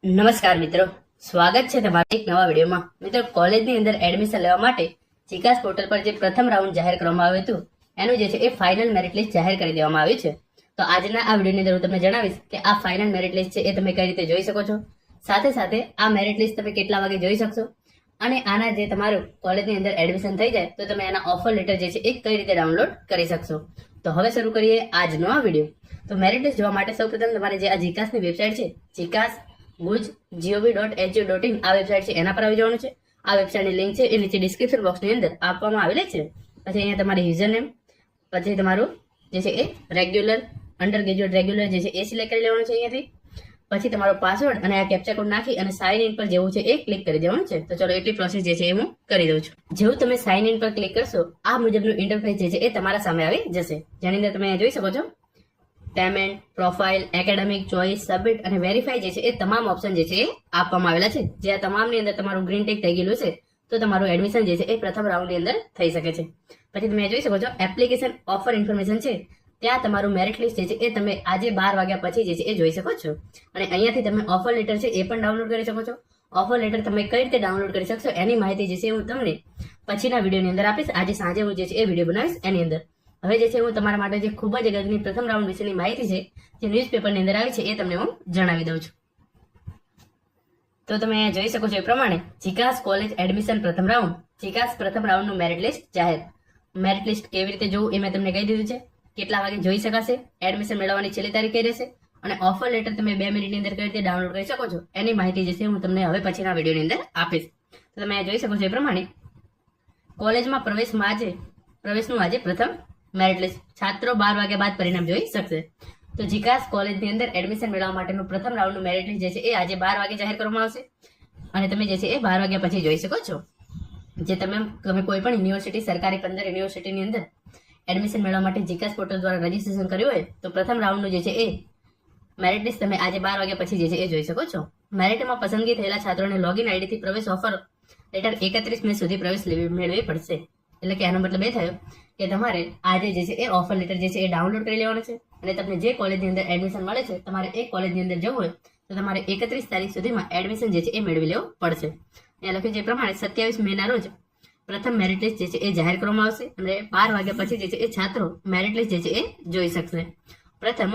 નમસ્કાર મિત્રો, સ્વાગત છે તમારા એક નવા વિડીયોમાં. મિત્રો, કોલેજની અંદર એડમિશન લેવા માટે જીકાસ પોર્ટલ પર જે પ્રથમ રાઉન્ડ જાહેર કરવામાં આવ્યું હતું એનું જે છે એ ફાઇનલ મેરિટ લિસ્ટ જાહેર કરી દેવામાં આવ્યું છે. તો આજના આ વિડીયોની અંદર હું તમને જણાવીશ કે આ ફાઇનલ મેરિટ લિસ્ટ છે એ તમે કઈ રીતે જોઈ શકો છો, સાથે સાથે આ મેરિટ લિસ્ટ તમે કેટલા વાગે જોઈ શકશો, અને આના જે તમારું કોલેજની અંદર એડમિશન થઈ જાય તો તમે એના ઓફર લેટર જે છે એ કઈ રીતે ડાઉનલોડ કરી શકશો. તો હવે શરૂ કરીએ આજનો આ વિડીયો. તો મેરિટ લિસ્ટ જોવા માટે સૌપ્રથમ તમારે જે આ જીકાસની વેબસાઇટ છે, જીકાસ guj.gov.hu.in આ વેબસાઇટ છે એના પર આવી જવાનું છે. આ વેબસાઇટની લિંક છે એ નીચે ડિસ્ક્રિપ્શન બોક્સની અંદર આપવામાં આવેલી છે. પછી અહીંયા તમારી યુઝર નેમ, પછી તમારું જે છે એ રેગ્યુલર, અંડર ગ્રેજ્યુએટ રેગ્યુલર જે છે એ સિલેક્ટ કરી લેવાનું છે અહીંયાથી. પછી તમારો પાસવર્ડ અને આ કેપ્ચા કોડ નાખી અને સાઇન ઇન પર જેવું છે એ ક્લિક કરી દેવાનું છે. તો ચલો એટલી પ્રોસેસ જે છે એ હું કરી દઉં છું. જેવું તમે સાઇન ઇન પર ક્લિક કરશો આ મુજબનું ઇન્ટરફેસ જે છે એ તમારા સામે આવી જશે, જેની અંદર તમે જોઈ શકો છો payment, profile, academic, choice, submit અને વેરીફાઈ જે છે એ તમામ ઓપ્શન જે છે એ આપવામાં આવેલા છે. જે આ તમામની અંદર તમારું ગ્રીન ટિક થઈ ગયેલું છે તો તમારું એડમિશન જે છે એ પ્રથમ રાઉન્ડની અંદર થઈ શકે છે. પછી તમે જોઈ શકો છો એપ્લિકેશન ઓફર ઇન્ફોર્મેશન છે, ત્યાં તમારું મેરિટ લિસ્ટ જે છે એ તમે આજે 12 વાગ્યા પછી જે છે એ જોઈ શકો છો. અને અહીંયાથી તમે ઓફર લેટર છે એ પણ ડાઉનલોડ કરી શકો છો. ઓફર લેટર તમે કઈ રીતે ડાઉનલોડ કરી શકશો એની માહિતી જે છે હું તમને પછીના વિડીયોની અંદર આપીશ. આજે સાંજે હું જે છે એ વિડીયો બનાવીશ એની અંદર. હવે જે છે હું તમારા માટે જે ખૂબ જ અગત્યની પ્રથમ રાઉન્ડ વિશેની માહિતી છે જે ન્યૂઝપેપરની અંદર આવી છે એ તમને હું જણાવી દઉં છું. તો તમે જોઈ શકો છો એ પ્રમાણે જીકાસ કોલેજ એડમિશન પ્રથમ રાઉન્ડ, જીકાસ પ્રથમ રાઉન્ડનું મેરિટ લિસ્ટ જાહેર. મેરિટ લિસ્ટ કેવી રીતે જોવું એ મેં તમને કહી દીધું છે. કેટલા વાગે જોઈ શકાશે, એડમિશન મેળવવાની છેલ્લી તારીખ કઈ રહેશે, અને ઓફર લેટર તમે 2 મિનિટની અંદર કઈ રીતે ડાઉનલોડ કરી શકો છો એની માહિતી જે છે હું તમને હવે પછીના વિડીયોની અંદર આપીશ. તો તમે જોઈ શકો છો એ પ્રમાણે કોલેજમાં પ્રવેશનું આજે પ્રથમ મેરિટ લિસ્ટ છાત્રો 12 વાગ્યા બાદ પરિણામ જોઈ શકશે. તો જીકાસ કોલેજની અંદર એડમિશન મેળવવા માટેનું પ્રથમ રાઉન્ડનું મેરિટ લિસ્ટ જે છે એ આજે 12 વાગે જાહેર કરવામાં આવશે, અને તમે જે છે એ 12 વાગ્યા પછી જોઈ શકો છો. જે તમે કોઈ પણ યુનિવર્સિટી, સરકારી 15 યુનિવર્સિટીની અંદર એડમિશન મેળવવા માટે જીકાસ પોર્ટલ દ્વારા રજીસ્ટ્રેશન કર્યું હોય તો પ્રથમ રાઉન્ડનું જે છે એ મેરિટ લિસ્ટ તમે આજે 12 વાગ્યા પછી જે છે એ જોઈ શકો છો. મેરિટમાં પસંદગી થયેલા છાત્રોને લોગિન આઈડીથી પ્રવેશ ઓફર લેટર 31 મે સુધી પ્રવેશ મેળવવી પડશે. એટલે કે આનો મતલબ એ થયો કે તમારે આજે જે છે એ ઓફર લેટર જે છે એ ડાઉનલોડ કરી લેવાનો છે, અને તમને જે કોલેજની અંદર એડમિશન મળે છે તમારે એ કોલેજની અંદર જવું હોય તો તમારે 31 તારીખ સુધીમાં એડમિશન જે છે એ મેળવી લેવું પડશે. અહીંયા લખ્યું છે એ પ્રમાણે 27 મેના રોજ પ્રથમ મેરિટ લિસ્ટ જે છે એ જાહેર કરવામાં આવશે, અને 12 વાગ્યા પછી જે છે એ છાત્રો મેરિટ લિસ્ટ જે છે એ જોઈ શકશે. પ્રથમ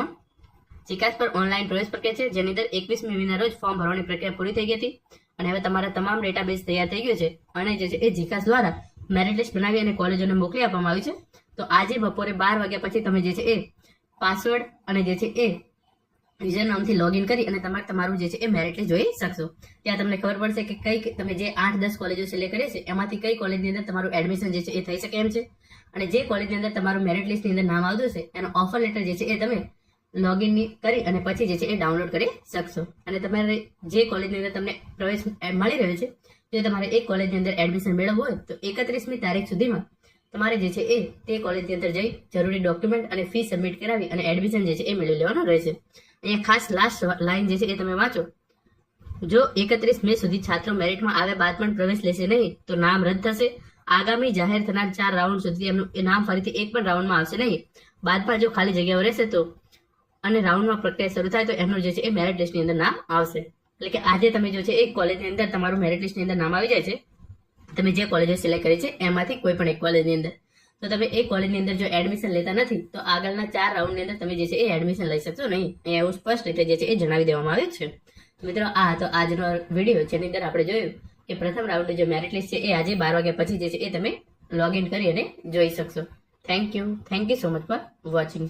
જીકાસ પર ઓનલાઈન પ્રવેશ પ્રક્રિયા છે, જેની અંદર 21 મેના રોજ ફોર્મ ભરવાની પ્રક્રિયા પૂરી થઈ ગઈ હતી, અને હવે તમારા તમામ ડેટાબેઝ તૈયાર થઈ ગયો છે, અને જે છે એ જીકાસ દ્વારા મેરિટ લિસ્ટ બનાવી અને કોલેજોને મોકલી આપવામાં આવી છે. તો આજે બપોરે 12 વાગ્યા પછી તમે જે છે એ પાસવર્ડ અને જે છે એ યુઝર નામથી લોગિન કરી અને તમારું જે છે એ મેરિટ લિસ્ટ જોઈ શકશો. ત્યાં તમને ખબર પડશે કે કઈ તમે જે 8-10 કોલેજો સિલેક્ટ કરી છે એમાંથી કઈ કોલેજની અંદર તમારું એડમિશન જે છે એ થઈ શકે એમ છે, અને જે કોલેજની અંદર તમારું મેરિટ લિસ્ટની અંદર નામ આવતું છે એનો ઓફર લેટર જે છે એ તમે લોગિન કરી અને પછી જે છે એ ડાઉનલોડ કરી શકશો. અને તમારે જે કોલેજની અંદર તમને પ્રવેશ મળી રહ્યો છે, જો તમારે એક કોલેજની અંદર એડમિશન મેળવવું હોય તો 31મી તારીખ સુધીમાં તમારે જે છે એ તે કોલેજની અંદર જઈ જરૂરી ડોક્યુમેન્ટ અને ફી સબમિટ કરાવી અને એડમિશન જે છે એ મેળવી લેવાનું રહેશે. અહીંયા ખાસ લાસ્ટ લાઈન જે છે એ તમે વાંચો, જો 31 મે સુધી છાત્રો મેરિટમાં આવ્યા બાદ પણ પ્રવેશ લેશે નહીં તો નામ રદ થશે. આગામી જાહેર થનાર 4 રાઉન્ડ સુધી એમનું નામ ફરીથી એક પણ રાઉન્ડમાં આવશે નહીં. બાદમાં જો ખાલી જગ્યાઓ રહેશે તો અને રાઉન્ડમાં પ્રક્રિયા શરૂ થાય તો એમનું જે છે એ મેરિટ લિસ્ટની અંદર નામ આવશે. એટલે કે આજે તમે જો છે એક કોલેજની અંદર તમારું મેરિટ લિસ્ટની અંદર નામ આવી જાય છે, તમે જે કોલેજો સિલેક્ટ કરી છે એમાંથી કોઈ પણ એક કોલેજની અંદર, તો તમે એ કોલેજની અંદર જો એડમિશન લેતા નથી તો આગળના 4 રાઉન્ડની અંદર તમે જે છે એ એડમિશન લઈ શકશો નહીં. અહીંયા એવું સ્પષ્ટ રીતે જે છે એ જણાવી દેવામાં આવ્યું છે. તો મિત્રો, આ હતો આજનો વિડીયો, જેની અંદર આપણે જોયું કે પ્રથમ રાઉન્ડની જે મેરિટ લિસ્ટ છે એ આજે 12 વાગ્યા પછી જે છે એ તમે લોગિન કરી અને જોઈ શકશો. Thank you so much for watching.